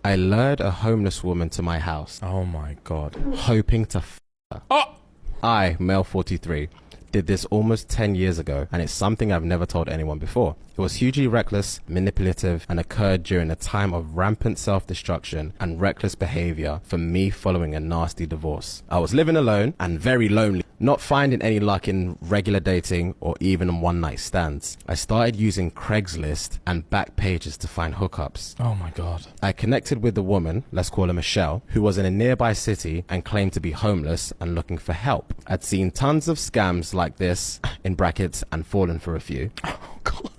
I lured a homeless woman to my house, Oh my god. hoping to her. Oh! I, male 43, did this almost 10 years ago, and it's something I've never told anyone before. It was hugely reckless, manipulative, and occurred during a time of rampant self-destruction and reckless behavior for me following a nasty divorce. I was living alone and very lonely, not finding any luck in regular dating or even one-night stands. I started using Craigslist and back pages to find hookups. Oh my god. I connected with the woman, let's call her Michelle, who was in a nearby city and claimed to be homeless and looking for help. I'd seen tons of scams like this, in brackets, and fallen for a few. Oh god.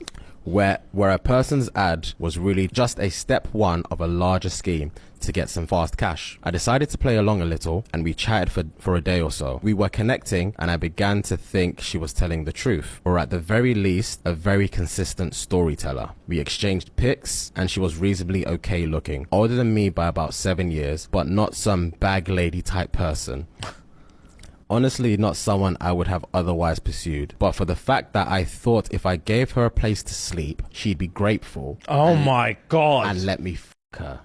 Where a person's ad was really just a step one of a larger scheme to get some fast cash. I decided to play along a little and we chatted for a day or so. We were connecting and I began to think she was telling the truth, or at the very least, a very consistent storyteller. We exchanged pics and she was reasonably okay looking, older than me by about 7 years, but not some bag lady type person. Honestly, not someone I would have otherwise pursued, but for the fact that I thought if I gave her a place to sleep, she'd be grateful. Oh my god. And let me f her.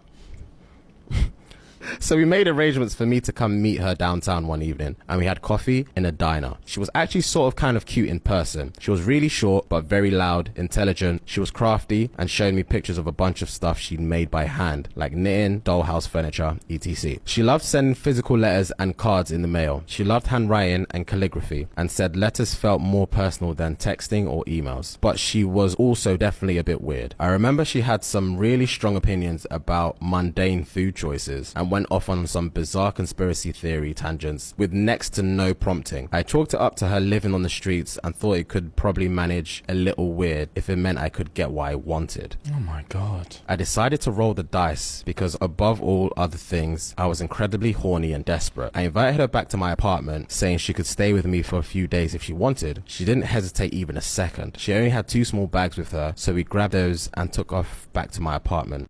So we made arrangements for me to come meet her downtown one evening, and we had coffee in a diner. She was actually sort of kind of cute in person. She was really short, but very loud, intelligent. She was crafty and showed me pictures of a bunch of stuff she'd made by hand, like knitting, dollhouse furniture, etc. She loved sending physical letters and cards in the mail. She loved handwriting and calligraphy, and said letters felt more personal than texting or emails. But she was also definitely a bit weird. I remember she had some really strong opinions about mundane food choices, and went off on some bizarre conspiracy theory tangents with next to no prompting. I chalked it up to her living on the streets and thought it could probably manage a little weird if it meant I could get what I wanted. Oh my god. I decided to roll the dice because above all other things, I was incredibly horny and desperate. I invited her back to my apartment, saying she could stay with me for a few days if she wanted. She didn't hesitate even a second. She only had 2 small bags with her, so we grabbed those and took off back to my apartment.